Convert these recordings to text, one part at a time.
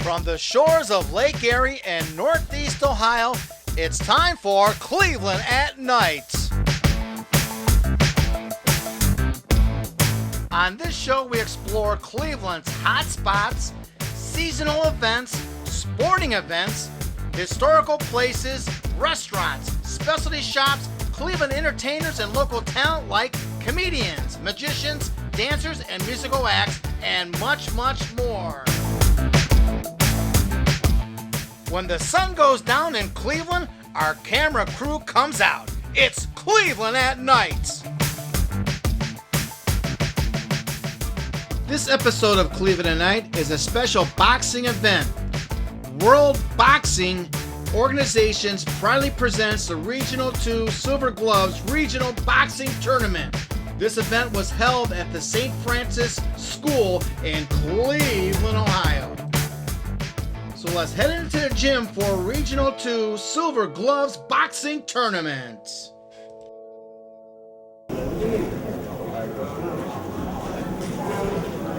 From the shores of Lake Erie and Northeast Ohio, it's time for Cleveland at Night. On this show, we explore Cleveland's hot spots, seasonal events, sporting events, historical places, restaurants, specialty shops, Cleveland entertainers, and local talent like comedians, magicians, dancers, and musical acts, and much, much more. When the sun goes down in Cleveland, our camera crew comes out. It's Cleveland at Night. This episode of Cleveland at Night is a special boxing event. World Boxing Organizations proudly presents the Regional 2 Silver Gloves Regional Boxing Tournament. This event was held at the St. Francis School in Cleveland, Ohio. So let's head into the gym for Regional 2 Silver Gloves Boxing Tournament.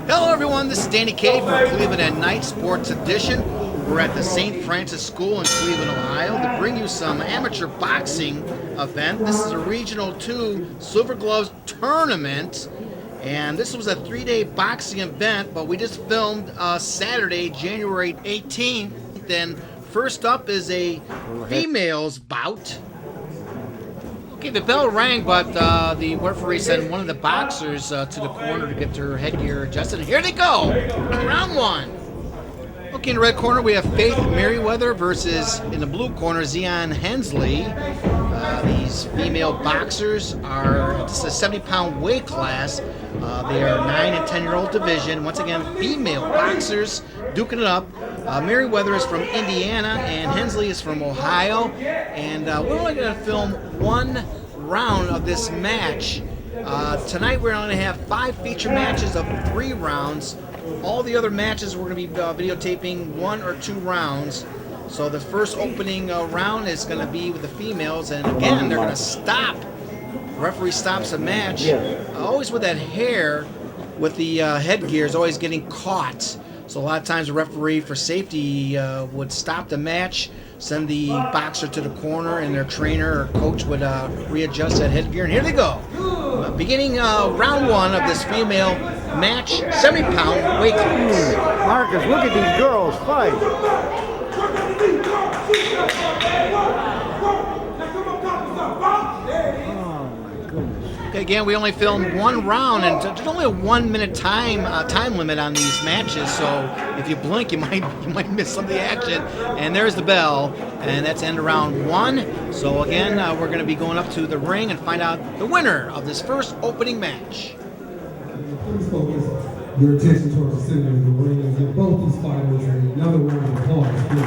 Hello everyone, this is Danny K from Cleveland at Night Sports Edition. We're at the St. Francis School in Cleveland, Ohio to bring you some amateur boxing event. This is a Regional 2 Silver Gloves Tournament. And this was a 3-day boxing event, but we just filmed Saturday, January 18th. Then first up is a females bout. Okay, the bell rang, but the referee sent one of the boxers to the corner to get their headgear adjusted. And here they go, round one. Okay, in the red corner we have Faith MERRIWEATHER versus, in the blue corner, HENSLEY. These female boxers are, this is a 70-pound weight class. They are 9 and 10-year-old division. Once again, female boxers duking it up. MERRIWEATHER is from Indiana and HENSLEY is from Ohio. And we're only going to film one round of this match. Tonight we're going to have 5 feature matches of 3 rounds. All the other matches we're going to be videotaping 1 or 2 rounds. So the first opening round is going to be with the females, and again they're going to stop. The referee stops the match, always with that hair, with the headgear is always getting caught. So a lot of times the referee, for safety, would stop the match, send the boxer to the corner, and their trainer or coach would readjust that headgear. And here they go. Beginning round 1 of this female match, 70-pound weight class. Marcus, look at these girls fight. Okay, again, we only filmed 1 round, and there's only a 1-minute time limit on these matches. So if you blink, you might miss some of the action. And there's the bell, and that's end of round 1. So again, we're going to be going up to the ring and find out the winner of this first opening match. Please focus your attention towards the center of the ring and give both these fighters another round of applause, please.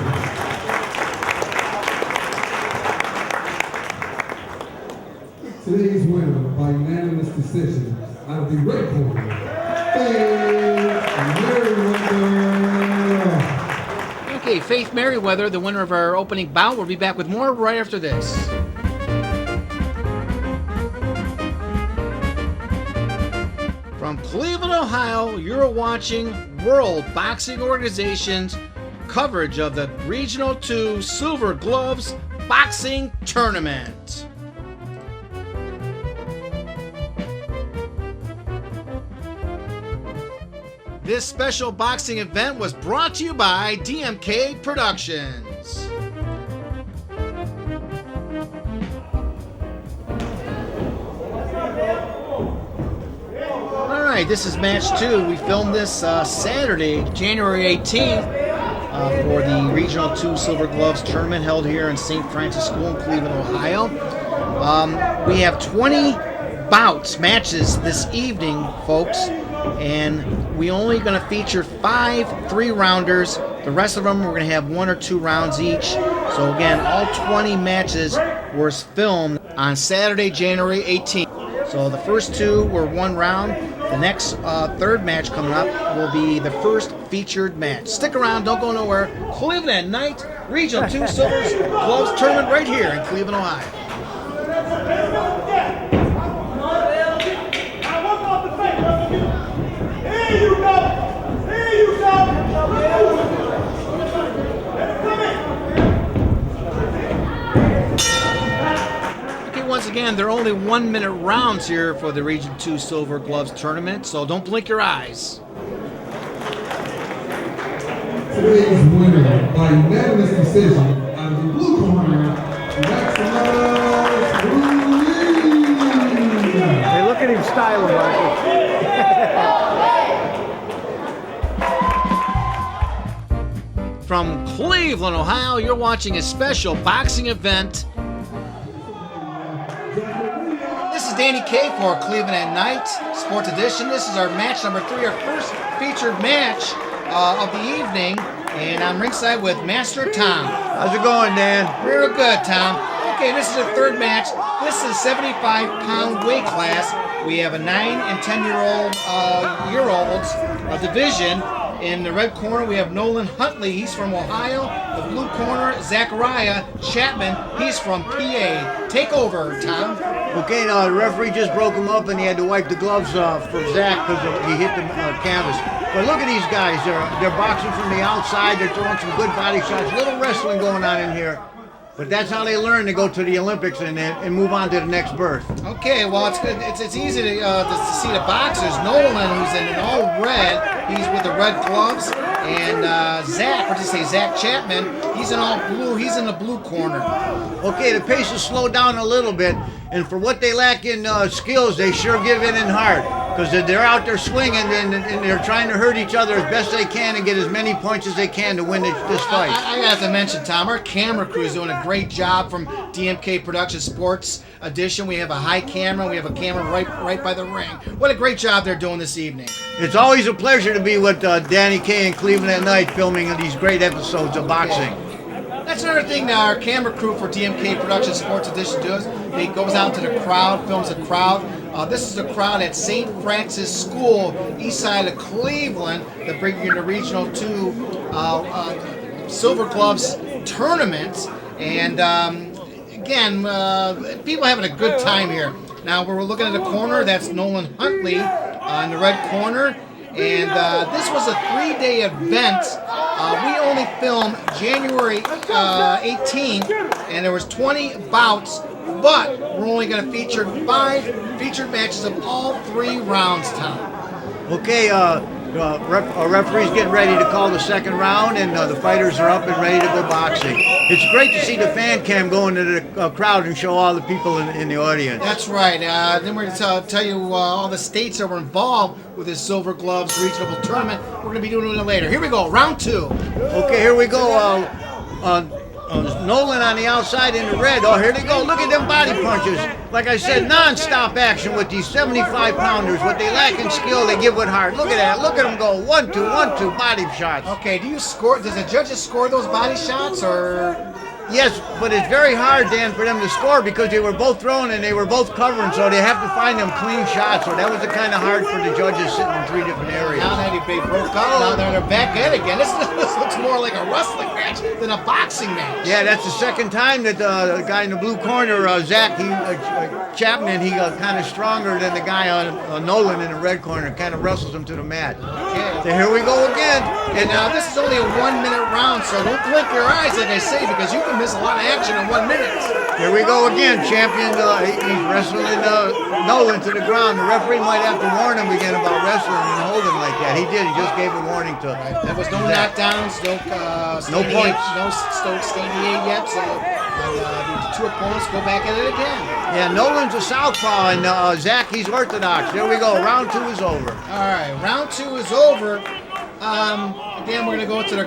Today's winner by unanimous decision out of the red corner, Faith MERRIWEATHER. Okay, Faith MERRIWEATHER, the winner of our opening bout. We'll be back with more right after this. From Cleveland, Ohio, you're watching World Boxing Organization's coverage of the Regional 2 Silver Gloves Boxing Tournament. This special boxing event was brought to you by Dmk Productions. Alright, this is match 2. We filmed this Saturday, January 18th, for the Regional 2 Silver Gloves Tournament held here in St. Francis School in Cleveland, Ohio. We have 20 matches this evening, folks, and we're only going to feature 5 3-rounders. The rest of them, we're going to have 1 or 2 rounds each. So again, all 20 matches were filmed on Saturday, January 18th. So the first 2 were 1 round. The next 3rd match coming up will be the first featured match. Stick around, don't go nowhere. Cleveland at Night, Regional 2 Silver Gloves Tournament right here in Cleveland, Ohio. once again, they're only 1 minute rounds here for the Region 2 Silver Gloves tournament, so don't blink your eyes. Today's winner by unanimous decision out of the blue corner, Hey, look at him styling, Michael. From Cleveland, Ohio, you're watching a special boxing event. This is Danny K for Cleveland at Night, Sports Edition. This is our match number 3, our first featured match of the evening. And I'm ringside with Master Tom. How's it going, Dan? Real good, Tom. Okay, this is the third match. This is a 75-pound weight class. We have a 9 and 10-year-olds division. In the red corner, we have Nolan Huntley. He's from Ohio. The blue corner, Zachariah Chapman. He's from PA. Take over, Tom. Okay, now the referee just broke him up and he had to wipe the gloves off for Zach because he hit the canvas. But look at these guys. They're boxing from the outside. They're throwing some good body shots. Little wrestling going on in here. But that's how they learn to go to the Olympics and move on to the next berth. Okay, well, it's good. It's easy to see the boxers. Nolan, who's in all red, he's with the red gloves. And Zach Chapman, he's in all blue. He's in the blue corner. Okay, the pace is slowed down a little bit. And for what they lack in skills, they sure give in hard. Because they're out there swinging and they're trying to hurt each other as best they can and get as many points as they can to win this fight. I have to mention, Tom, our camera crew is doing a great job from DMK Production Sports Edition. We have a high camera. We have a camera right by the ring. What a great job they're doing this evening. It's always a pleasure to be with Danny K and Cleveland at Night filming these great episodes of boxing. That's another thing that our camera crew for DMK Production Sports Edition does. They goes out to the crowd, films the crowd. This is the crowd at St. Francis School, east side of Cleveland, that bring you the Regional 2 Silver Gloves tournament. And again, people having a good time here. Now, we're looking at the corner, that's Nolan Huntley in the red corner. And this was a 3-day event. We only filmed January 18th, and there was 20 bouts, but we're only going to feature 5 featured matches of all 3 rounds, Tom. Okay, our referee's getting ready to call the second round, and the fighters are up and ready to go boxing. It's great to see the fan cam go into the crowd and show all the people in the audience. That's right. Then we're going to tell you all the states that were involved with this Silver Gloves regional tournament. We're going to be doing it later. Here we go, round 2. Okay, here we go. Nolan on the outside in the red. Oh, here they go. Look at them body punches. Like I said, non-stop action with these 75-pounders. What they lack in skill, they give with heart. Look at that. Look at them go. 1-2, 1-2 body shots. Okay, do you score? Does the judges score those body shots, or? Yes, but it's very hard, Dan, for them to score because they were both throwing and they were both covering, so they have to find them clean shots. So that was the kind of hard for the judges sitting in 3 different areas. Now that they broke up, now they're back in again. This looks more like a wrestling match than a boxing match. Yeah, that's the second time that the guy in the blue corner, Zach Chapman, he got kind of stronger than the guy on Nolan in the red corner, kind of wrestles him to the mat. Okay. So here we go again. And now this is only a 1-minute round, so don't blink your eyes, like I say, because you can miss a lot of action in 1 minute. Here we go again. Champion, he's wrestling Nolan to the ground. The referee might have to warn him again about wrestling and holding like that. He did. He just gave a warning to him. There was no knockdowns, no points. No standing yet, so the 2 opponents go back at it again. Yeah, Nolan's a southpaw, and Zach, he's orthodox. There we go. Round 2 is over. All right, round 2 is over. Again, we're going to go to the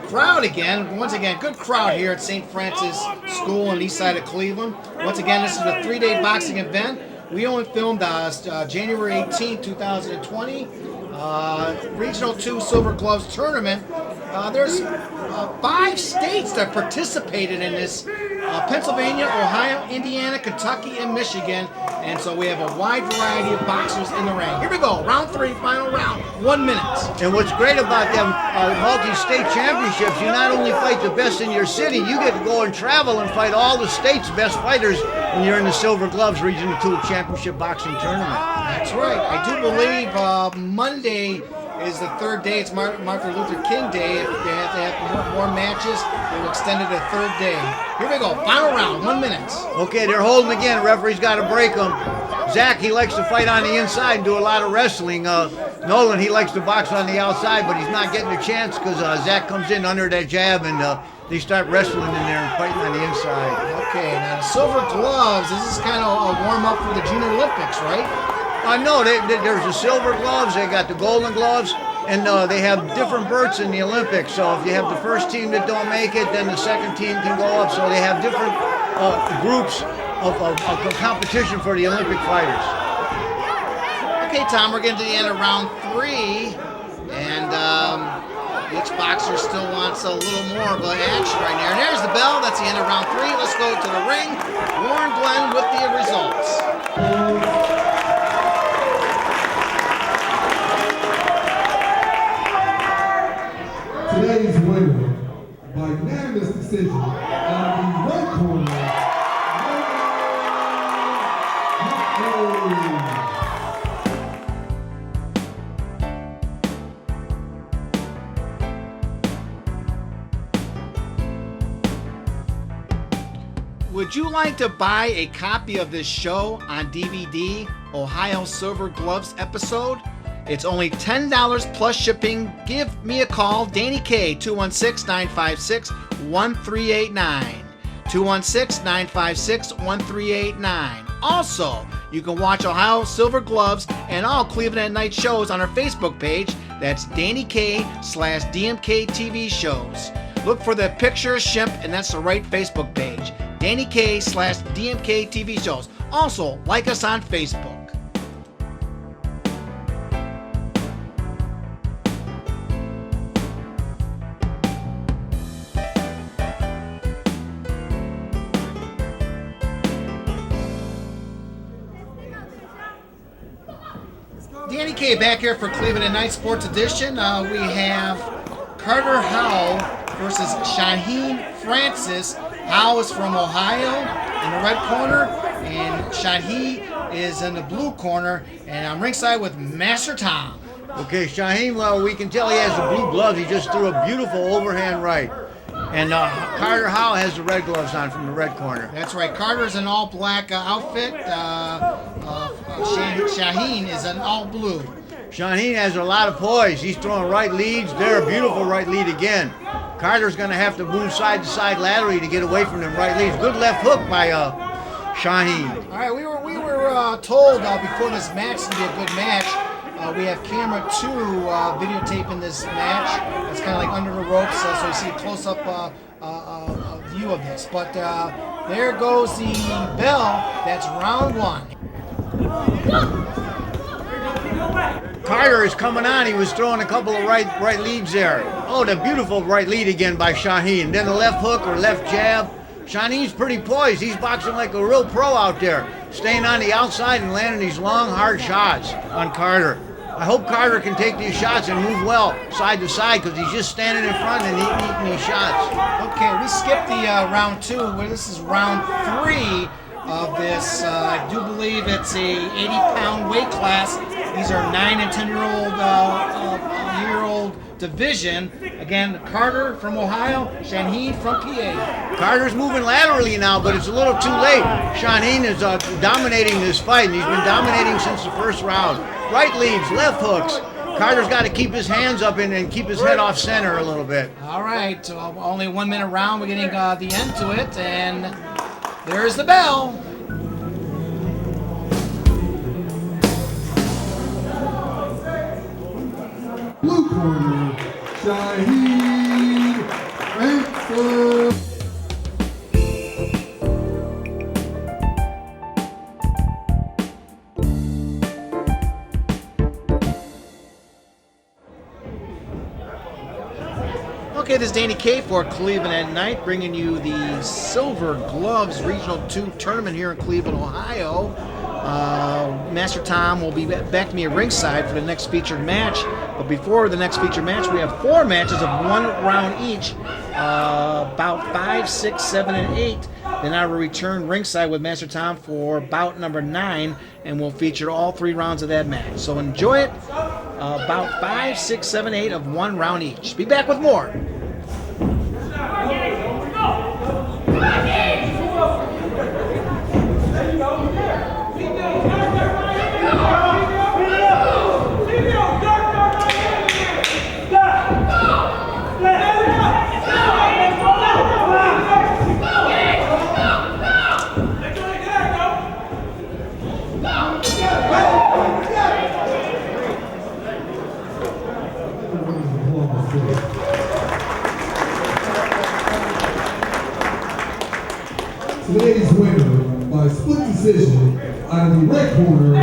crowd again. Once again, good crowd here at St. Francis School on the east side of Cleveland. Once again, this is a 3-day boxing event. We only filmed January 18, 2020. Regional 2 Silver Gloves tournament. There's 5 states that participated in this. Pennsylvania, Ohio, Indiana, Kentucky, and Michigan. And so we have a wide variety of boxers in the ring. Here we go, round 3, final round, 1 minute. And what's great about them multi-state championships, you not only fight the best in your city, you get to go and travel and fight all the state's best fighters when you're in the Silver Gloves Regional 2 Championship Boxing Tournament. That's right. I do believe Monday is the third day. It's Martin Luther King Day. If they have to have more matches, they'll extend it a third day. Here we go. Final round, 1 minute. Okay, they're holding again. Referee's got to break them. Zach, he likes to fight on the inside and do a lot of wrestling. Nolan, he likes to box on the outside, but he's not getting a chance because Zach comes in under that jab and they start wrestling in there and fighting on the inside. Okay, now the Silver Gloves, this is kind of a warm-up for the Junior Olympics, right? No, there's the Silver Gloves, they got the Golden Gloves, and they have different berths in the Olympics. So if you have the first team that don't make it, then the second team can go up. So they have different groups of competition for the Olympic fighters. Okay, Tom, we're getting to the end of round 3, and each boxer still wants a little more of an action right now. And there's the bell. That's the end of round 3. Let's go to the ring. Warren Glenn with the results. Today's winner by unanimous decision on the red corner. Would you like to buy a copy of this show on DVD, Ohio Silver Gloves episode? It's only $10 plus shipping. Give me a call, Danny K, 216-956-1389. 216-956-1389. Also, you can watch Ohio Silver Gloves and all Cleveland at Night shows on our Facebook page. That's Danny K/DMK TV shows. Look for the picture Shimp, and that's the right Facebook page. Danny K/DMK TV shows. Also, like us on Facebook. Danny K back here for Cleveland at Night Sports Edition. We have Carter Howe versus Shaheen Francis. Howe is from Ohio in the red corner, and Shaheen is in the blue corner, and I'm ringside with Master Tom. Okay, Shaheen, well, we can tell he has the blue gloves. He just threw a beautiful overhand right. And Carter Howe has the red gloves on from the red corner. That's right. Carter's an all-black outfit. Shaheen is an all-blue. Shaheen has a lot of poise. He's throwing right leads. They're a beautiful right lead again. Carter's going to have to move side to side laterally to get away from them right leads. Good left hook by Shaheen. All right, we were told before this match to be a good match. We have camera 2 videotaping this match. It's kind of like under the ropes, so you see a close-up view of this. But there goes the bell. That's round 1. Carter is coming on. He was throwing a couple of right leads there. Oh, the beautiful right lead again by Shaheen. Then the left hook or left jab. Shaheen's pretty poised. He's boxing like a real pro out there, staying on the outside and landing these long, hard shots on Carter. I hope Carter can take these shots and move well side to side because he's just standing in front and eating these shots. Okay, we skipped the round 2. Well, this is round 3 of this. I do believe it's a 80-pound weight class. These are 9 and 10-year-old division. Again, Carter from Ohio, Shaheen from PA. Carter's moving laterally now, but it's a little too late. Shaheen is dominating this fight, and he's been dominating since the first round. Right leads, left hooks. Carter's got to keep his hands up and keep his head off center a little bit. All right, only 1 minute round. We're getting the end to it, and there's the bell. Blue corner, Shaheen Francis. Okay, this is Danny K for Cleveland at Night, bringing you the Silver Gloves Regional 2 tournament here in Cleveland, Ohio. Master Tom will be back to me at ringside for the next featured match. But before the next featured match, we have 4 matches of 1 round each, about 5, 6, 7, and 8. Then I will return ringside with Master Tom for bout number 9, and we'll feature all 3 rounds of that match. So enjoy it. about 5, 6, 7, 8 of 1 round each. Be back with more. Today's winner by split decision out of the red corner,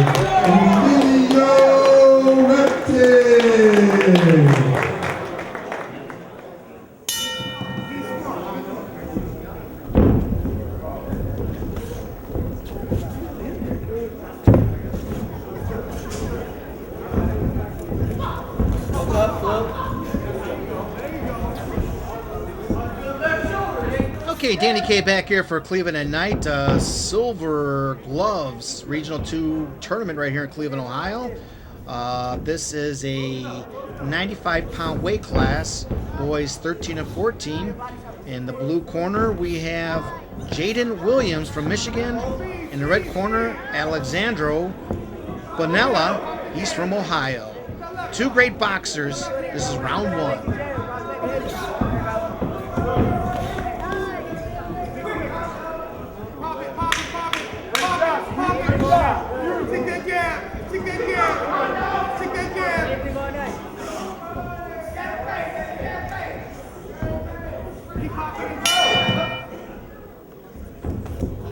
Emilio Repton. Okay, Danny K back here for Cleveland and Nite. Silver Gloves Regional 2 tournament right here in Cleveland, Ohio. This is a 95-pound weight class, boys 13 and 14. In the blue corner, we have Jaden Williams from Michigan. In the red corner, Alexandro Bonella. He's from Ohio. Two great boxers. This is round 1.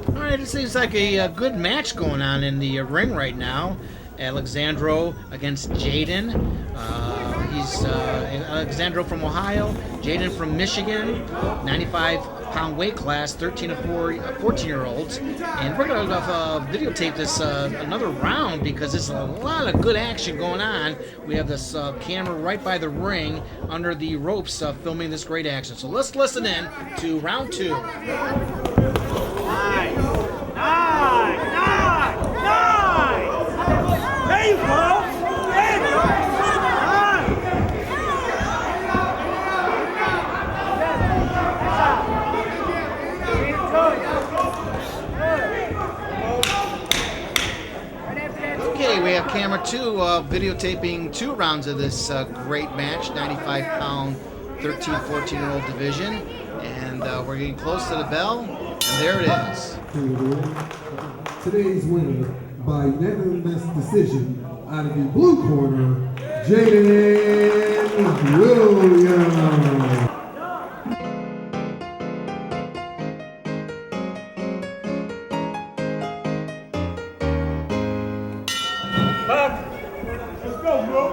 Alright, it seems like a good match going on in the ring right now. Alexandro against Jaden. He's Alexandro from Ohio, Jaden from Michigan, 95-pound weight class, 13 to 14-year-olds. And we're going to videotape this another round because there's a lot of good action going on. We have this camera right by the ring under the ropes filming this great action. So let's listen in to round 2. There you go! Okay, we have camera 2 videotaping 2 rounds of this great match, 95-pound, 13, 14-year-old division. And we're getting close to the bell, and there it is. Today's winner by unanimous decision out of the blue corner, Jaden Williams. Let's go, bro.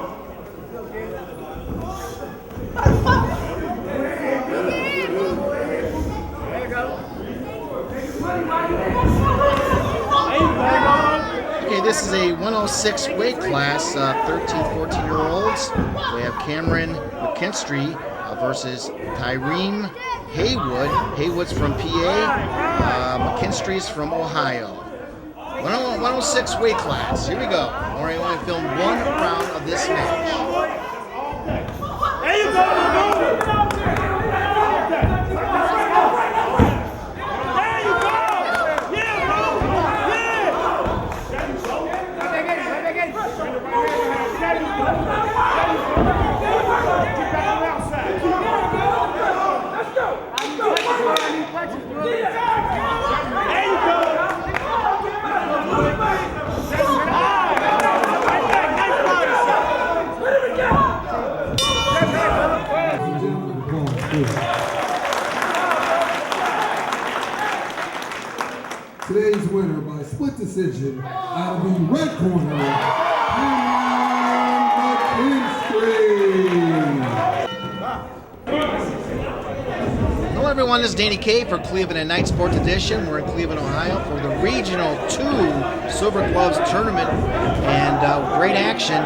Okay, this is a 106 weight class, 13, 14-year-olds. We have Cameron McKinstry versus Tyreen Haywood. Haywood's from PA, McKinstry's from Ohio. 106 weight class. Here we go. All right, I want to film 1 round of this match. There you go, Today's winner by split decision out of the red corner, Hello everyone, this is Danny K for Cleveland and Nite Sports Edition. We're in Cleveland, Ohio for the Regional 2 Silver Gloves Tournament, and great action.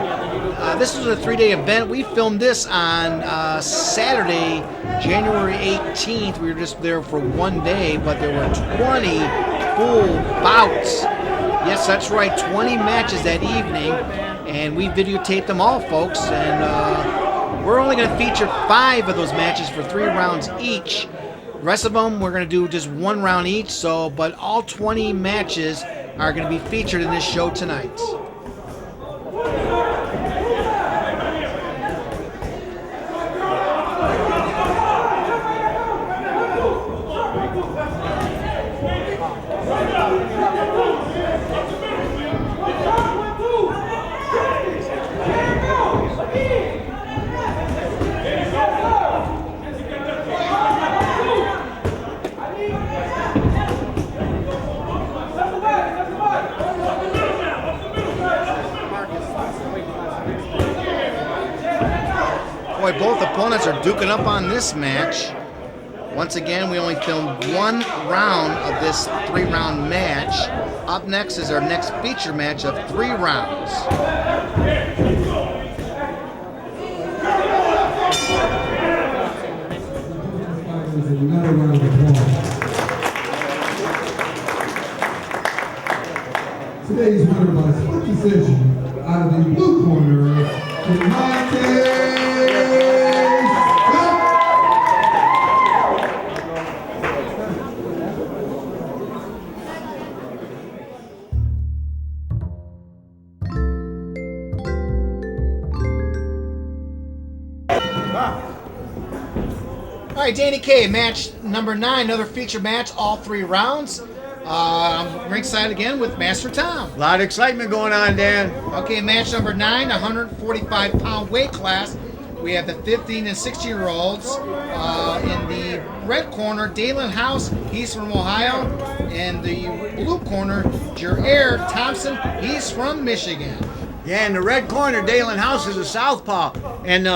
This was a 3-day event. We filmed this on Saturday, January 18th. We were just there for 1 day, but there were 20 full bouts Yes, that's right. 20 matches that evening, and we videotaped them all, folks. And we're only going to feature 5 of those matches for 3 rounds each. The rest of them, we're going to do just 1 round each. So, but all 20 matches are going to be featured in this show tonight. Boy, both opponents are duking up on this match. Once again, we only filmed 1 round of this 3-round match. Up next is our next feature match of 3 rounds. Another round of applause. Today's winner by split decision out of the blue corner, Nite. All right, Danny K, match number 9, another feature match, all 3 rounds. I'm ringside again with Master Tom. A lot of excitement going on, Dan. Okay, match number 9, 145-pound weight class. We have the 15 and 16-year-olds. In the red corner, Dalen House, he's from Ohio. And the blue corner, Jair Thompson, he's from Michigan. Yeah, in the red corner, Dalen House is a southpaw. And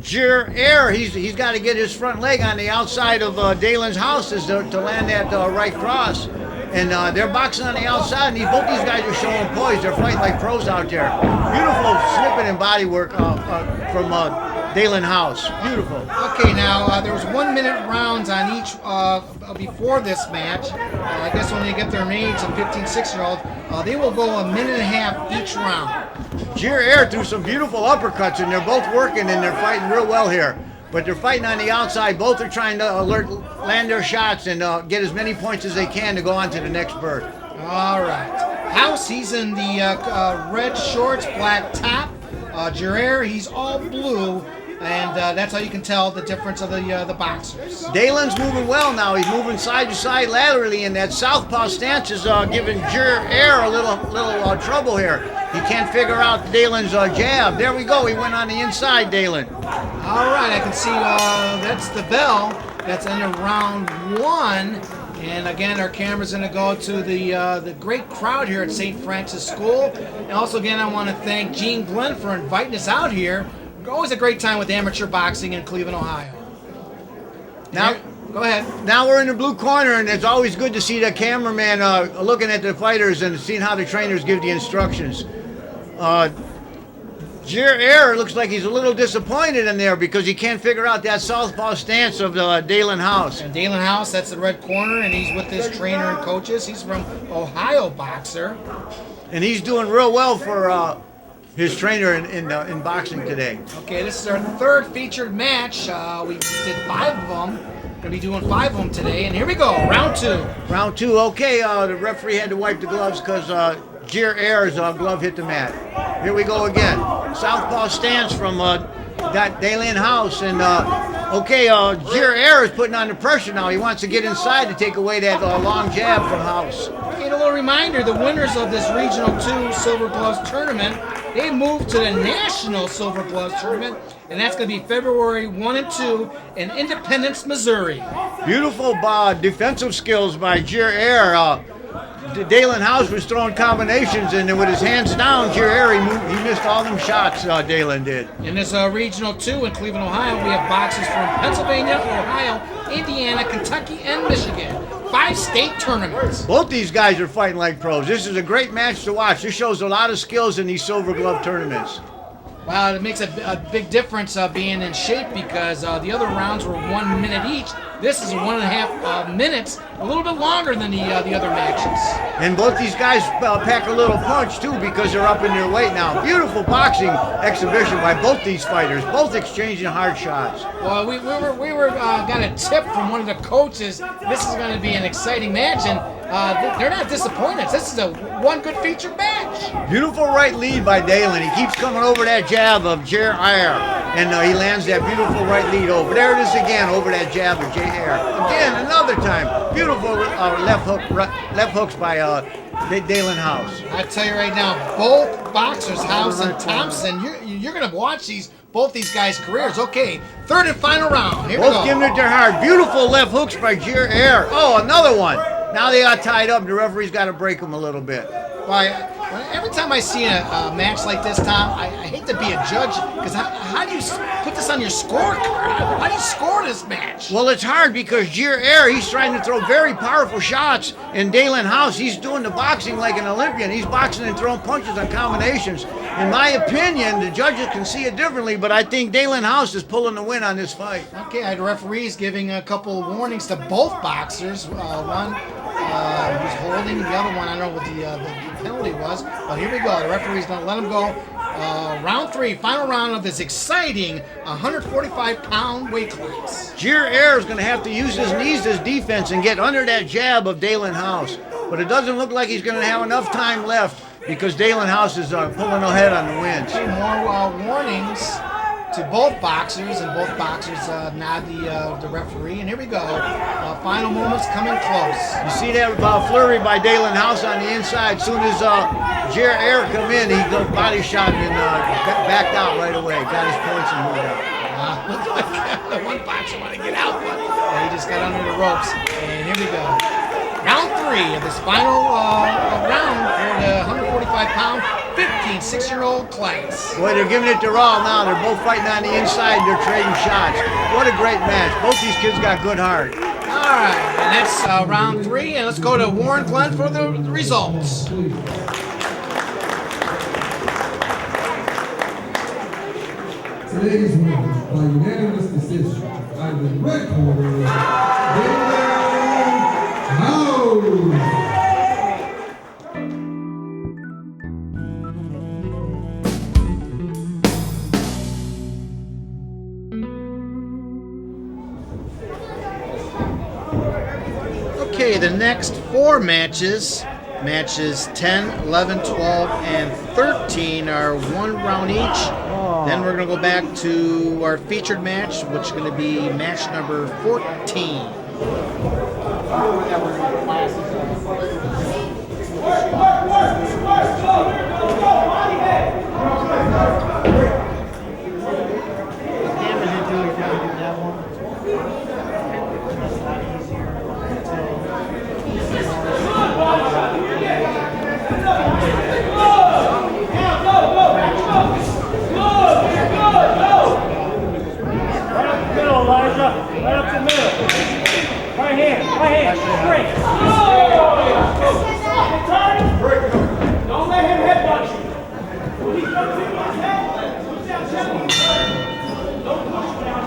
Jair, he's got to get his front leg on the outside of Dalen's house to land that right cross. And they're boxing on the outside, and both these guys are showing poise. They're fighting like pros out there. Beautiful slipping and body work from Dalen House. Beautiful. Okay, now there was 1-minute rounds on each before this match. I guess when they get their age, some 15, 16-year-olds, they will go 1.5 minutes each round. Jair threw some beautiful uppercuts, and they're both working, and they're fighting real well here. But they're fighting on the outside. Both are trying to land their shots and get as many points as they can to go on to the next berth. All right. House, he's in the red shorts, black top. Jair, he's all blue. And that's how you can tell the difference of the boxers. Dalen's moving well now. He's moving side to side laterally, and that southpaw stance is giving Jair a little trouble here. He can't figure out Dalen's jab. There we go. He went on the inside, Dalen. All right, I can see that's the bell. That's end of round 1. And again, our camera's going to go to the great crowd here at St. Francis School. And also, again, I want to thank Gene Glenn for inviting us out here. Always a great time with amateur boxing in Cleveland, Ohio. Now, go ahead. Now we're in the blue corner, and it's always good to see the cameraman looking at the fighters and seeing how the trainers give the instructions. Jair looks like he's a little disappointed in there because he can't figure out that southpaw stance of Dalen House. And Dalen House, that's the red corner, and he's with his trainer and coaches. He's from Ohio boxer. And he's doing real well for his trainer in boxing today. Okay, this is our 3rd featured match. We did 5 of them. Gonna be doing 5 of them today, and here we go, round 2. Round 2, okay, the referee had to wipe the gloves because Jair's glove hit the mat. Here we go again. Southpaw stance from that Dalen House, and Jair is putting on the pressure now. He wants to get inside to take away that long jab from House. Okay, a little reminder, the winners of this Regional 2 Silver Gloves tournament, they moved to the National Silver Gloves tournament, and that's going to be February 1 and 2 in Independence, Missouri. Beautiful defensive skills by Jair. Dalen House was throwing combinations, and with his hands down, Jair, he missed all them shots, Dalen did. In this Regional 2 in Cleveland, Ohio, we have boxers from Pennsylvania, Ohio, Indiana, Kentucky, and Michigan. 5 state tournaments. Both these guys are fighting like pros. This is a great match to watch. This shows a lot of skills in these Silver Glove tournaments. Well, it makes a big difference being in shape because the other rounds were 1 minute each. This is 1.5 minutes, a little bit longer than the other matches. And both these guys pack a little punch too because they're up in their weight now. Beautiful boxing exhibition by both these fighters, both exchanging hard shots. Well, we got a tip from one of the coaches. This is going to be an exciting match, and they're not disappointed. This is a one good featured match. Beautiful right lead by Dalen. He keeps coming over that jab of Jer Ayer, and he lands that beautiful right lead over. There it is again, over that jab of Jer Ayer. Again, another time. Beautiful left hooks by Dalen House. I tell you right now, both boxers, House and Thompson, you're going to watch both these guys' careers. Okay, third and final round. Here we go. Both giving it their heart. Beautiful left hooks by Jer Ayer. Oh, another one. Now they got tied up. The referee's got to break them a little bit. Well, every time I see a match like this, Tom, I hate to be a judge because how do you put this on your scorecard? How do you score this match? Well, it's hard because Jer Ayer, he's trying to throw very powerful shots, and Dalen House, he's doing the boxing like an Olympian. He's boxing and throwing punches on combinations. In my opinion, the judges can see it differently, but I think Dalen House is pulling the win on this fight. Okay, I had referees giving a couple of warnings to both boxers. One was holding, the other one, I don't know what the penalty was, but here we go. The referee's going to let him go. Round 3, final round of this exciting 145-pound weight class. Jer Ayer is going to have to use his knees as defense and get under that jab of Dalen House. But it doesn't look like he's going to have enough time left because Dalen House is pulling ahead on the wins. Okay, more warnings to both boxers, and both boxers nod the referee. And here we go. Final moments coming close. You see that flurry by Dalen House on the inside. As soon as Jer Ayer come in, he go body shot and backed out right away. Got his points and moved out. The one boxer want to get out, but he just got under the ropes. And here we go. Round 3 of this final round for the 145-pound, 6-year-old class. Boy, they're giving it to Raw now. They're both fighting on the inside. They're trading shots. What a great match. Both these kids got good heart. All right, and that's round 3, and let's go to Warren Glenn for the results. Today's winner by unanimous decision out of the red corner, HOWE. Okay, the next 4 matches, matches 10, 11, 12, and 13 are 1 round each. Then we're going to go back to our featured match, which is going to be match number 14. Right up the middle. Right hand, straight. Don't let him headbutt you. When he comes in my head, push that chest. Don't push down.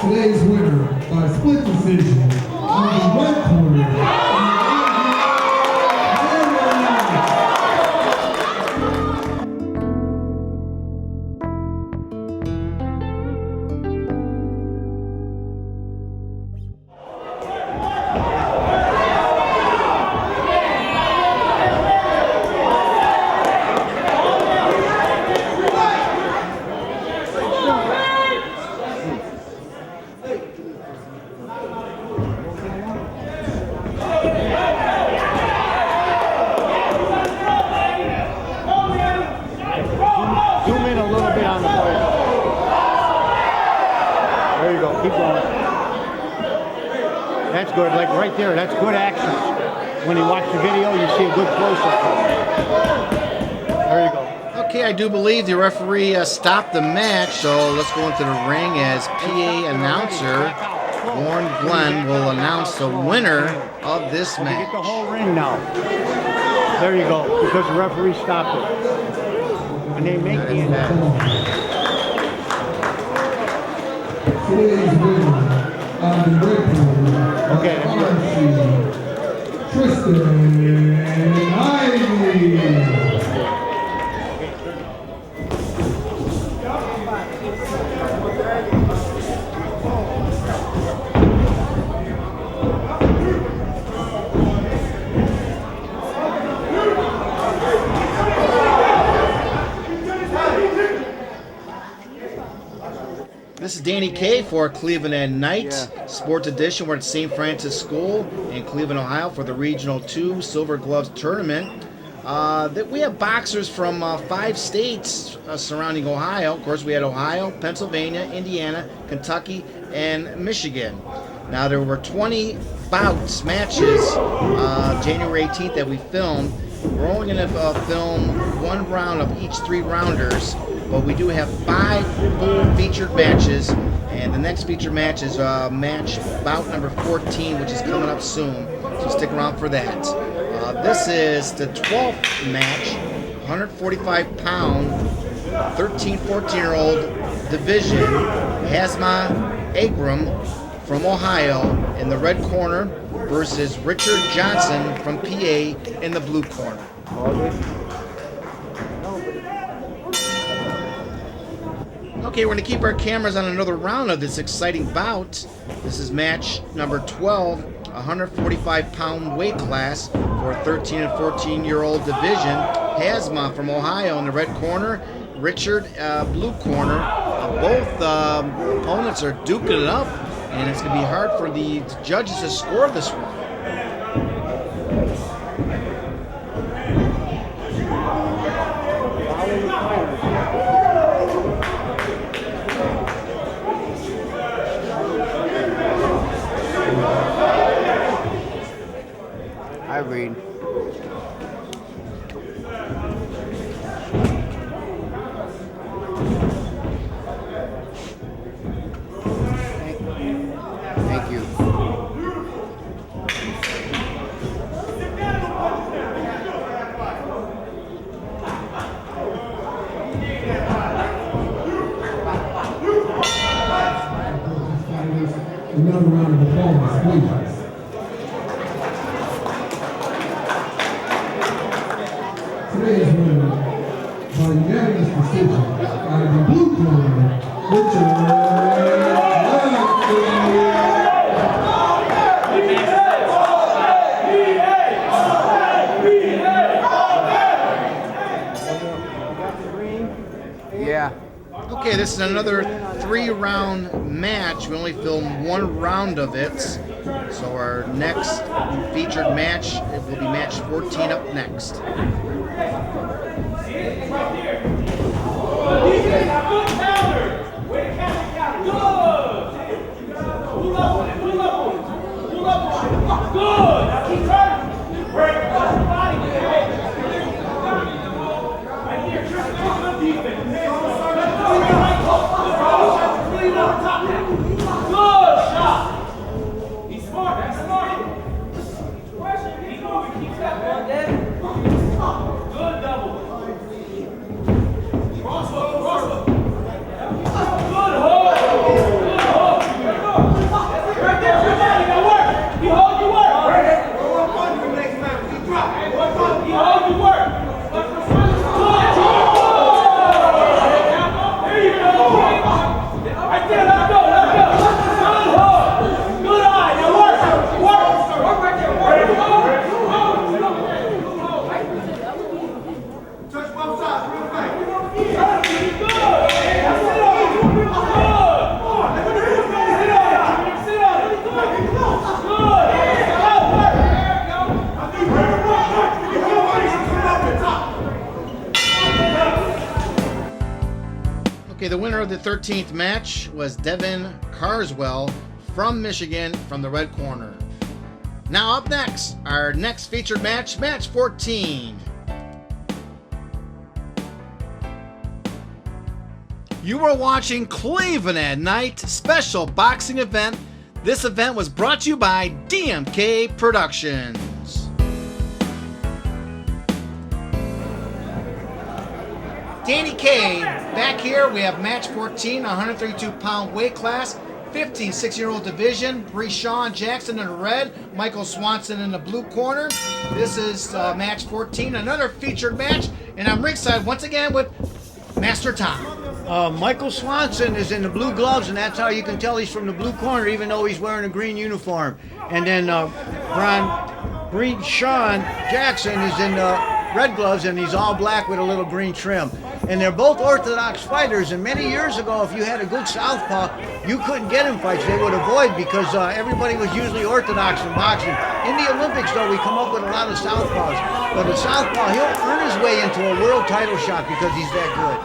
Today's winner by split decision on the red corner. Zoom in a little bit on the player. There you go. Keep going. That's good. Like right there. That's good action. When you watch the video, you see a good close-up. There you go. Okay, I do believe the referee stopped the match, so let's go into the ring as PA announcer Warren Glenn will announce the winner of this Get the match. whole ring now. There you go, because the referee stopped it. And they make the end. Today's winner on the red corner, Okay, that's good. Tristan Ivey. This is Danny K for Cleveland and Nite Sports Edition. We're at St. Francis School in Cleveland, Ohio for the Regional 2 Silver Gloves Tournament. We have boxers from 5 states surrounding Ohio. Of course, we had Ohio, Pennsylvania, Indiana, Kentucky, and Michigan. Now, there were 20 bouts, matches, January 18th that we filmed. We're only going to film 1 round of each 3 rounders. But we do have 5 full featured matches, and the next featured match is match bout number 14, which is coming up soon, so stick around for that. This is the 12th match, 145-pound, 13-14-year-old division. Hazma Agram from Ohio in the red corner versus Richard Johnson from PA in the blue corner. Okay, we're going to keep our cameras on another round of this exciting bout. This is match number 12, 145-pound weight class for 13 and 14-year-old division. Hazma from Ohio in the red corner, Richard blue corner. Both opponents are duking it up, and it's going to be hard for the judges to score this one. I read. Thank you. Another round of applause, please. Today's winner by unanimous decision out of the blue corner, Richard Yeah. Okay, this is another 3-round match. We only filmed 1 round of it. So our next featured match, it will be match 14 up next. Okay, the winner of the 13th match was Devin Carswell from Michigan from the red corner. Now up next, our next featured match, match 14. You are watching Cleveland and Nite special boxing event, This event was brought to you by DMK Productions. Danny K, back here we have match 14, 132-pound weight class, 15 6-year-old division. Breeshawn Jackson in the red, Michael Swanson in the blue corner. This is match 14, another featured match, and I'm ringside once again with Master Tom. Michael Swanson is in the blue gloves, and that's how you can tell he's from the blue corner, even though he's wearing a green uniform. And then Breeshawn Jackson is in the red gloves, and he's all black with a little green trim. And they're both orthodox fighters, and many years ago, if you had a good southpaw, you couldn't get in fights. They would avoid because everybody was usually orthodox in boxing. In the Olympics, though, we come up with a lot of southpaws. But a southpaw, he'll earn his way into a world title shot because he's that good.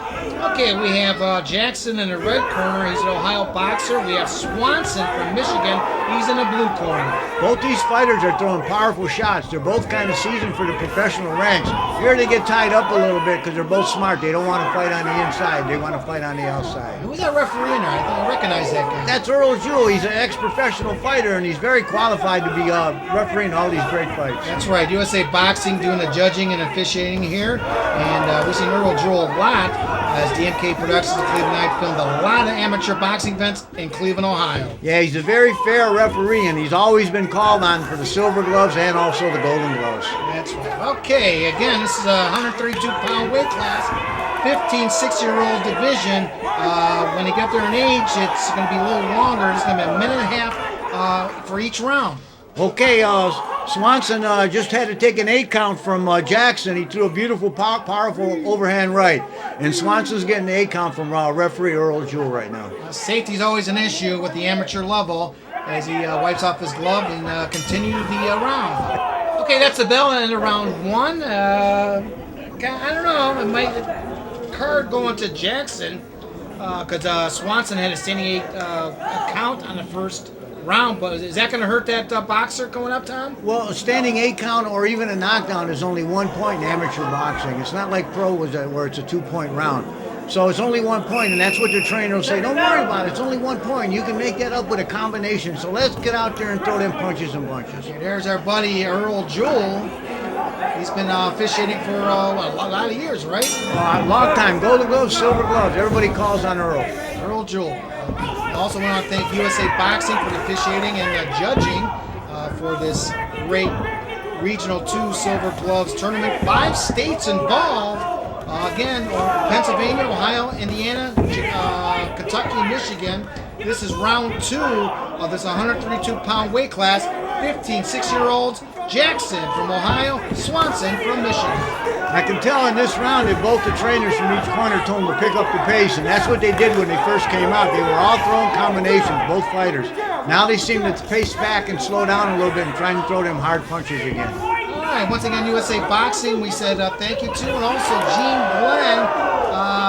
Okay, we have Jackson in the red corner. He's an Ohio boxer. We have Swanson from Michigan. He's in the blue corner. Both these fighters are throwing powerful shots. They're both kind of seasoned for the professional ranks. Here they get tied up a little bit because they're both smart. They don't want to fight on the inside. They want to fight on the outside. Who's that referee in there? I think I recognize that guy. That's Earl Jewell. He's an ex-professional fighter, and he's very qualified to be refereeing all these great fights. That's right. USA Boxing doing the judging and officiating here. And we've seen Earl Jewell a lot as DMK Productions of Cleveland Nite filmed a lot of amateur boxing events in Cleveland, Ohio. Yeah, he's a very fair referee, and he's always been called on for the silver gloves and also the golden gloves. That's right. Okay, again, this is a 132-pound weight class, 15 6-year-old division. When they get there in age, it's going to be a little longer. It's going to be a minute and a half for each round. Okay, Swanson just had to take an 8 count from Jackson. He threw a beautiful, powerful overhand right. And Swanson's getting the 8 count from referee Earl Jewell right now. Safety's always an issue with the amateur level as he wipes off his glove and continue the round. Okay, that's the bell in round 1. I don't know, it might card going to Jackson because Swanson had a standing 8 count on the first round, but is that going to hurt that boxer going up, Tom? Well, a standing 8 count or even a knockdown is only 1 point in amateur boxing. It's not like pro was where it's a 2-point round. So it's only 1 point, and that's what the trainer will say. Don't worry about it. It's only 1 point. You can make that up with a combination. So let's get out there and throw them punches and bunches. Okay, there's our buddy Earl Jewell. He's been officiating for a lot of years, right? Long time. Golden gloves, silver gloves. Everybody calls on Earl. Earl Jewell. I also want to thank USA Boxing for the officiating and judging for this great Regional 2 Silver Gloves tournament. 5 states involved. Again, Pennsylvania, Ohio, Indiana, Kentucky, and Michigan. This is round 2 of this 132-pound weight class. 15 6-year-olds. Jackson from Ohio, Swanson from Michigan. I can tell in this round that both the trainers from each corner told them to pick up the pace, and that's what they did when they first came out. They were all throwing combinations, both fighters. Now they seem to pace back and slow down a little bit and try and throw them hard punches again. All right, once again, USA Boxing, we said thank you to, and also Gene Glenn.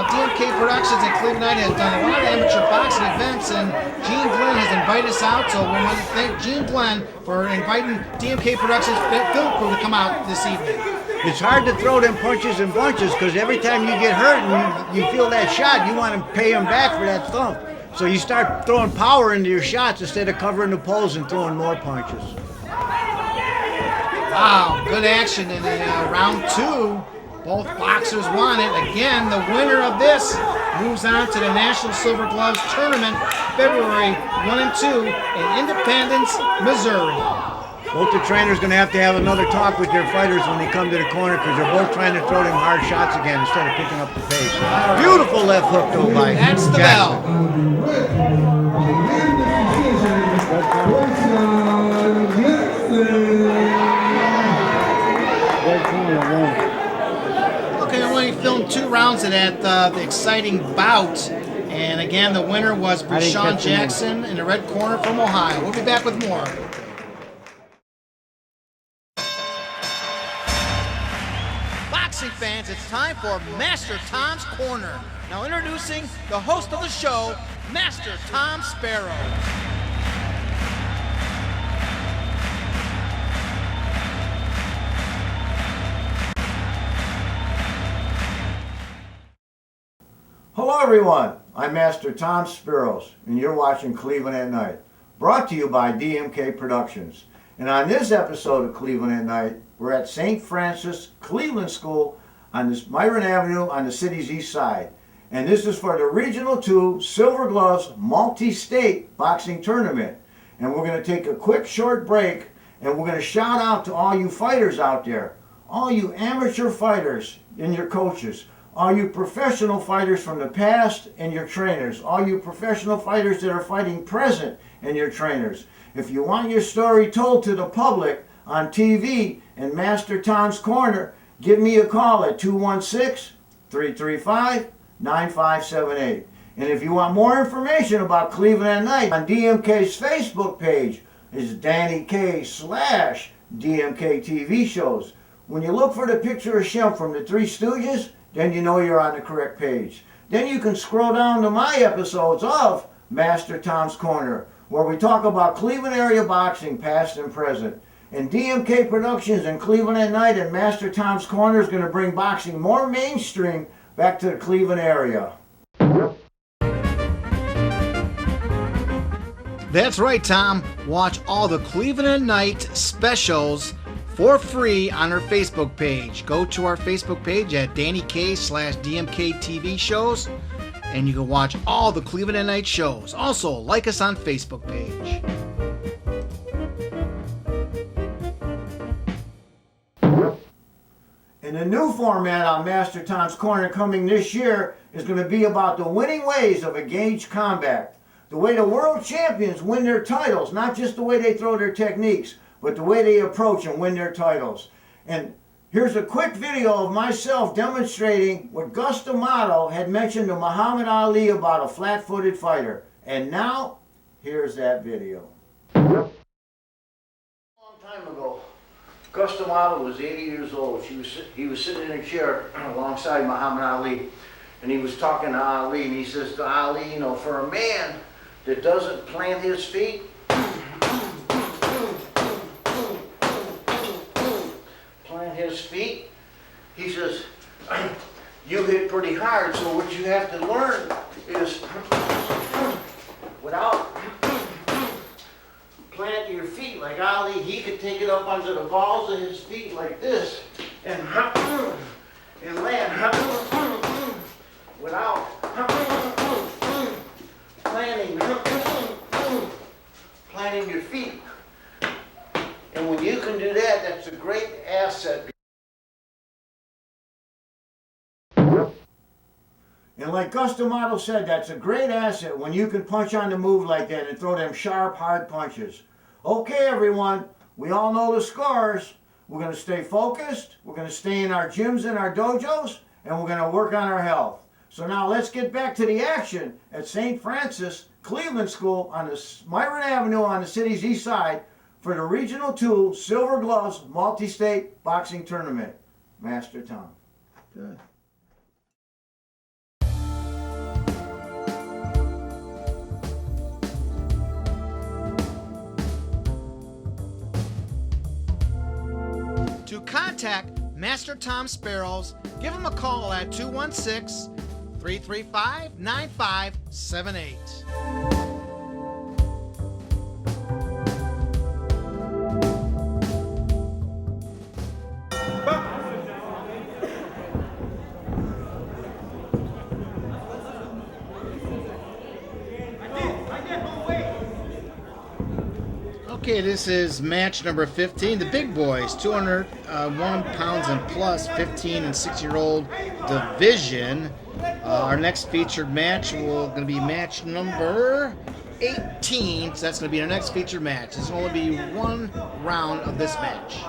DMK Productions at Cleveland Nite has done a lot of amateur boxing events, and Gene Glenn has invited us out, so we want to thank Gene Glenn for inviting DMK Productions film crew to come out this evening. It's hard to throw them punches and bunches because every time you get hurt and you feel that shot, you want to pay them back for that thump. So you start throwing power into your shots instead of covering the poles and throwing more punches. Wow, good action in round 2. Both boxers won it. Again, the winner of this moves on to the National Silver Gloves Tournament, February 1 and 2 in Independence, Missouri. Both the trainers going to have another talk with their fighters when they come to the corner because they're both trying to throw them hard shots again instead of picking up the pace. Beautiful left hook though by That's the Jackson. Okay, I only filmed 2 rounds of that, the exciting bout. And again, the winner was Breeshawn Jackson in the red corner from Ohio. We'll be back with more. Boxing fans, it's time for Master Tom's Corner. Now introducing the host of the show, Master Tom SPIROS. Hello everyone, I'm Master Tom SPIROS and you're watching Cleveland at Night. brought to you by DMK Productions. And on this episode of Cleveland at Night, we're at St. Francis Cleveland School on this Myron Avenue on the city's east side. And this is for the Regional 2 Silver Gloves multi-state boxing tournament. And we're going to take a quick short break, and we're going to shout out to all you fighters out there, all you amateur fighters and your coaches, all you professional fighters from the past and your trainers, all you professional fighters that are fighting present and your trainers. If you want your story told to the public on TV and Master Tom's Corner, give me a call at 216-335-9578. And if you want more information about Cleveland at Night, on DMK's Facebook page is Danny K/DMK TV shows. When you look for the picture of Shem from the Three Stooges, then you know you're on the correct page. Then you can scroll down to my episodes of Master Tom's Corner, where we talk about Cleveland area boxing, past and present. And DMK Productions and Cleveland at Night and Master Tom's Corner is going to bring boxing more mainstream back to the Cleveland area. That's right, Tom. Watch all the Cleveland at Night specials for free on our Facebook page. Go to our Facebook page at Danny K/DMK TV shows, and you can watch all the Cleveland at Night shows. Also, like us on Facebook page. And the new format on Master Tom's Corner coming this year is going to be about the winning ways of engaged combat. The way the world champions win their titles, not just the way they throw their techniques, but the way they approach and win their titles. And here's a quick video of myself demonstrating what Gus D'Amato had mentioned to Muhammad Ali about a flat-footed fighter. And now, here's that video. A long time ago, Gus D'Amato was 80 years old. He was sitting in a chair alongside Muhammad Ali, and he was talking to Ali, and he says to Ali, you know, for a man that doesn't plant his feet, he says, you hit pretty hard, so what you have to learn is without planting your feet like Ali, he could take it up onto the balls of his feet like this and land without planting your feet. And when you can do that, that's a great asset. And like Gus D'Amato said, that's a great asset when you can punch on the move like that and throw them sharp, hard punches. Okay, everyone, we all know the scores. We're going to stay focused, we're going to stay in our gyms and our dojos, and we're going to work on our health. So now let's get back to the action at St. Francis Cleveland School on the Myron Avenue on the city's east side for the Regional 2 Silver Gloves multi-state boxing tournament. Master Tom. Good. To contact Master Tom SPIROS, give him a call at 216-335-9578. Okay, this is match number 15. The big boys, 201 pounds and plus, 15 and 6-year-old division. Our next featured match will going to be match number 18. So that's going to be our next featured match. There's only be one round of this match.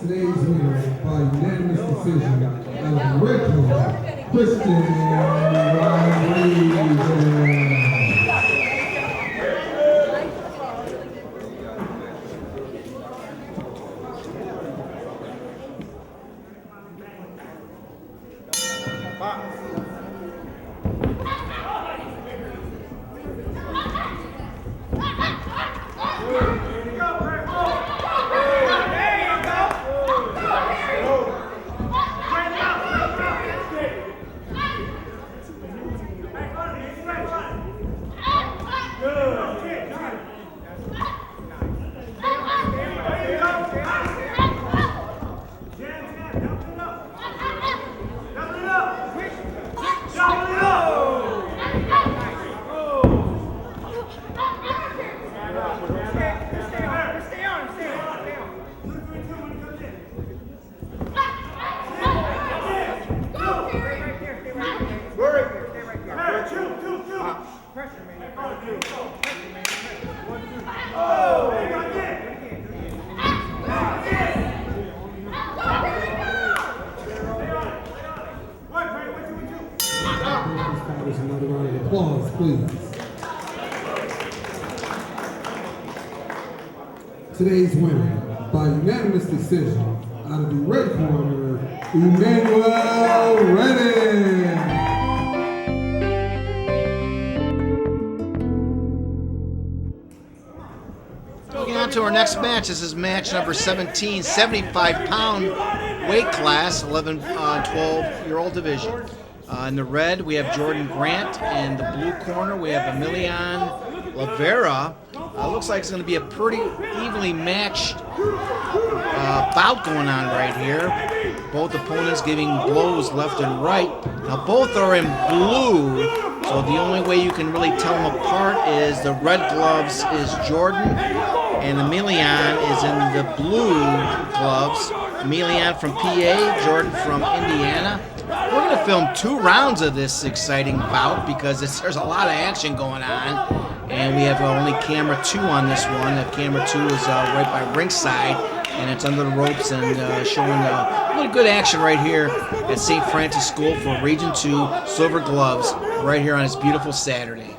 Today's winner by unanimous decision out of the red corner, Christian Rodriguez. Another round of applause, please. Today's winner by unanimous decision out of the red corner, Emmanuel Redden. Moving on to our next match. This is match number 17, 75-pound weight class, 11, 12-year-old division. In the red, we have Jordan Grant. In the blue corner, we have Emilian Lavera. Looks like it's going to be a pretty evenly matched bout going on right here. Both opponents giving blows left and right. Now, both are in blue, so the only way you can really tell them apart is the red gloves is Jordan, and Emilian is in the blue gloves. Emilian from PA, Jordan from Indiana. We're going to film 2 rounds of this exciting bout because there's a lot of action going on, and we have only camera 2 on this one. Camera 2 is right by ringside, and it's under the ropes and showing a little good action right here at St. Francis School for Region 2 Silver Gloves right here on this beautiful Saturday.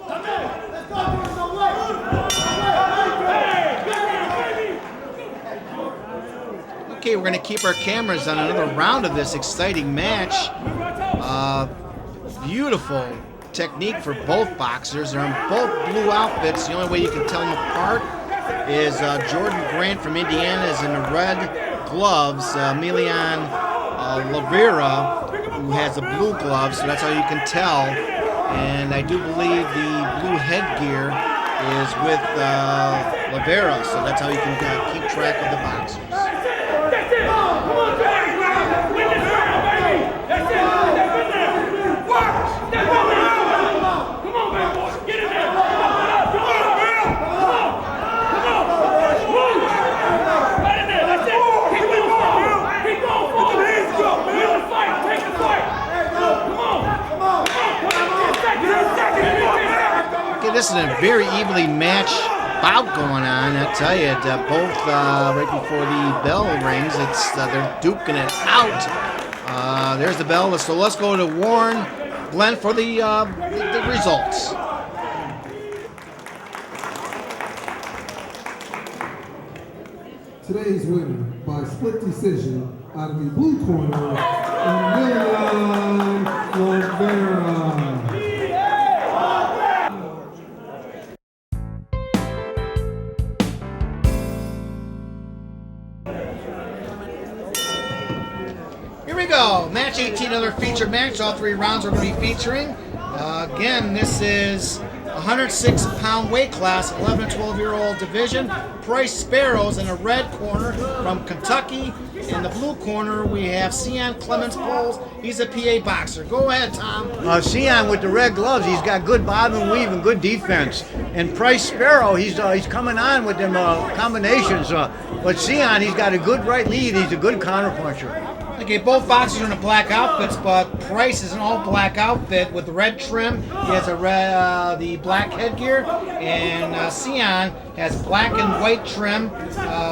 Okay, we're going to keep our cameras on another round of this exciting match. Beautiful technique for both boxers. They're in both blue outfits. The only way you can tell them apart is Jordan Grant from Indiana is in the red gloves. Emilian Lavera, who has the blue gloves, so that's how you can tell. And I do believe the blue headgear is with Lavera, so that's how you can keep track of the boxers. This is a very evenly matched bout going on. I tell you, both right before the bell rings, they're duking it out. There's the bell. So let's go to Warren Glenn for the results. Today's winner by split decision out of the blue corner, Emilian Lavera. Here we go. Match 18, another featured match. All 3 rounds we're going to be featuring. Again, this is 106-pound weight class, 11 to 12-year-old division. Price SPIROS in the red corner from Kentucky. In the blue corner, we have Sion Clemens Poles. He's a PA boxer. Go ahead, Tom. Sion with the red gloves, he's got good bob and weave and good defense. And Price Sparrow, he's coming on with them combinations. But Sion, he's got a good right lead. He's a good counterpuncher. Okay, both boxers are in the black outfits, but Price is an all-black outfit with red trim. He has a red, the black headgear, and Sion has black and white trim,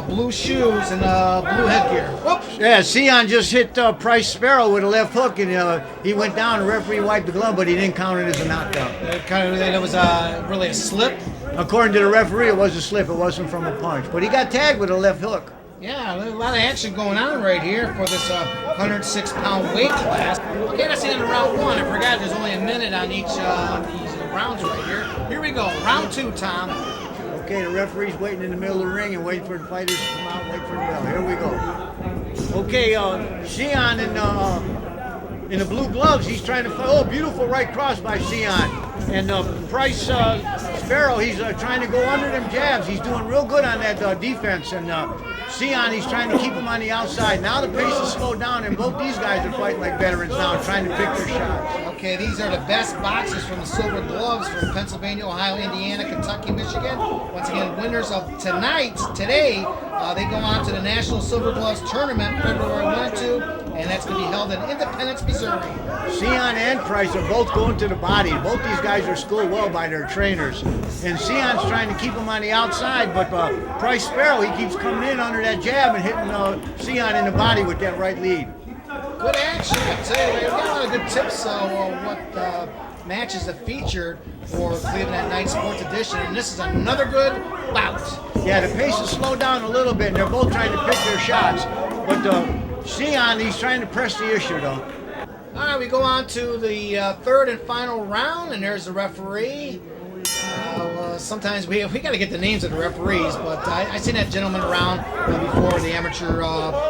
blue shoes, and blue headgear. Whoops! Yeah, Sion just hit Price Sparrow with a left hook, and he went down. The referee wiped the glove, but he didn't count it as a knockdown. It was really a slip. According to the referee, it was a slip. It wasn't from a punch, but he got tagged with a left hook. Yeah, a lot of action going on right here for this 106-pound weight class. Okay, that's the end of round one. I forgot there's only a minute on each of these rounds right here. Here we go, round two, Tom. Okay, the referee's waiting in the middle of the ring and waiting for the fighters to come out, wait for the bell. Here we go. Okay, Sion in the blue gloves, he's trying to fight. Oh, beautiful right cross by Sion. And Price Sparrow, he's trying to go under them jabs. He's doing real good on that defense. And Sion, he's trying to keep him on the outside. Now the pace is slowed down, and both these guys are fighting like veterans now, trying to pick their shots. Okay, these are the best boxers from the Silver Gloves from Pennsylvania, Ohio, Indiana, Kentucky, Michigan. Once again, winners of today, they go on to the National Silver Gloves Tournament February 1 and 2, and that's going to be held in Independence, Missouri. Sion and Price are both going to the body. Both these guys are schooled well by their trainers. And Sion's trying to keep him on the outside, but Price Sparrow, he keeps coming in under that jab and hitting Sion in the body with that right lead. Good action. I tell you, we got a lot of good tips on what matches are featured for Cleveland at Night Sports Edition, and this is another good bout. Yeah, the pace is slowed down a little bit, and they're both trying to pick their shots. But Sion, he's trying to press the issue, though. All right, we go on to the third and final round, and there's the referee. Sometimes we got to get the names of the referees, but I seen that gentleman around before the amateur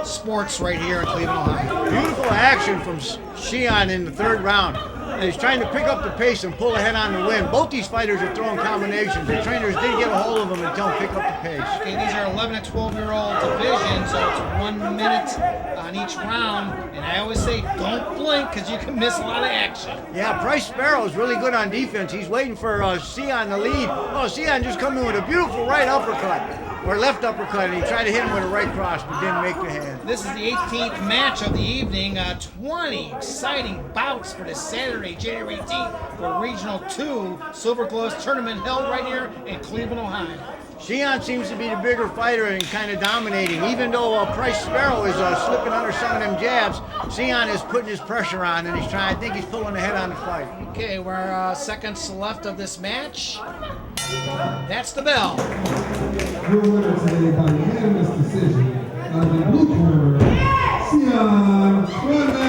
sports right here in Cleveland, Ohio. Beautiful action from Sion in the third round. And he's trying to pick up the pace and pull ahead on the win. Both these fighters are throwing combinations. The trainers didn't get a hold of them until pick up the pace. Okay, these are 11 and 12-year-old divisions, so it's 1 minute on each round. And I always say, don't blink, because you can miss a lot of action. Yeah, Price Sparrow is really good on defense. He's waiting for Sion to lead. Oh, Sion just come in with a beautiful right uppercut. Or left uppercut, and he tried to hit him with a right cross, but didn't make the hand. This is the 18th match of the evening. 20 exciting bouts for this Saturday, January 18th, for Regional 2 Silver Gloves Tournament held right here in Cleveland, Ohio. Sion seems to be the bigger fighter and kind of dominating. Even though Price Sparrow is slipping under some of them jabs, Sion is putting his pressure on, and I think he's pulling ahead on the fight. Okay, we're seconds left of this match. That's the bell. Your winner today by unanimous decision out of the blue corner, Sion Clement.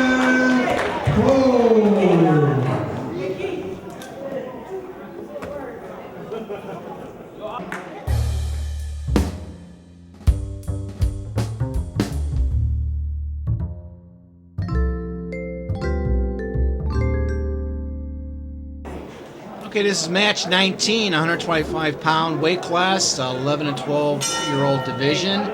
Okay, this is match 19, 125-pound weight class, 11 and 12-year-old division.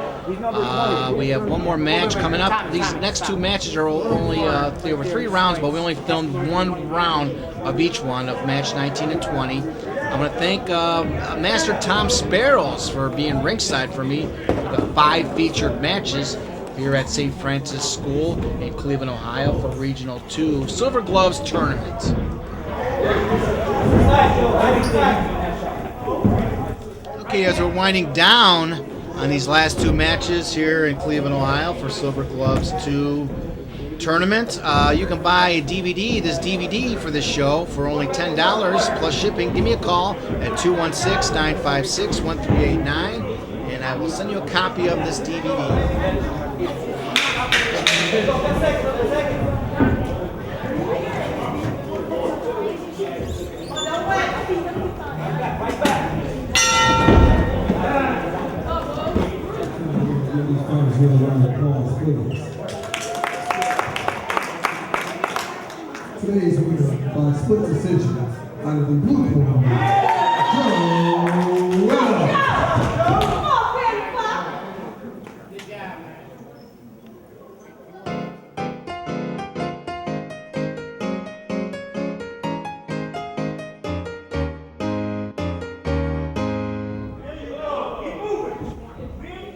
We have one more match coming up. These next two matches are only there were 3 rounds, but we only filmed 1 round of each one of match 19 and 20. I want to thank Master Tom Spiros for being ringside for me for the 5 featured matches here at St. Francis School in Cleveland, Ohio for Regional 2 Silver Gloves Tournament. Okay, as we're winding down on these last 2 matches here in Cleveland, Ohio for Silver Gloves 2 Tournament, you can buy a DVD, this DVD for this show for only $10 plus shipping. Give me a call at 216-956-1389 and I will send you a copy of this DVD. Today's winner by split decision out of the blue corner, Keep moving.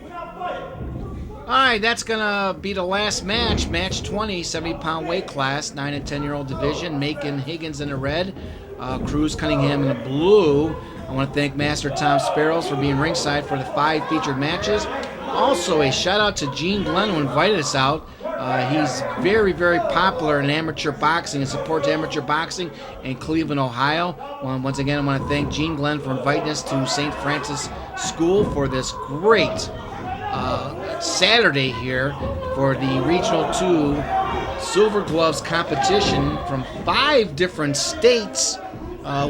We're not fighting. right, that's going to be the last match. Match 20, 70-pound weight class, 9 and 10-year-old division. Macon Higgins in the red, Cruz Cunningham in the blue. I want to thank Master Tom SPIROS for being ringside for the 5 featured matches. Also, a shout-out to Gene Glenn who invited us out. He's very, very popular in amateur boxing and supports amateur boxing in Cleveland, Ohio. Once again, I want to thank Gene Glenn for inviting us to St. Francis School for this great Saturday here for the Regional 2 Silver Gloves competition from 5 different states.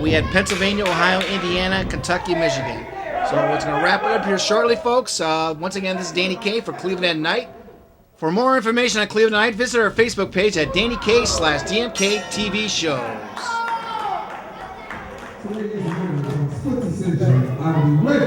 We had Pennsylvania, Ohio, Indiana, Kentucky, Michigan. So we're going to wrap it up here shortly, folks. Once again, this is Danny K for Cleveland at Night. For more information on Cleveland Night, visit our Facebook page at DannyK/DMK TV shows. So ladies and gentlemen, split decision, I will be ready.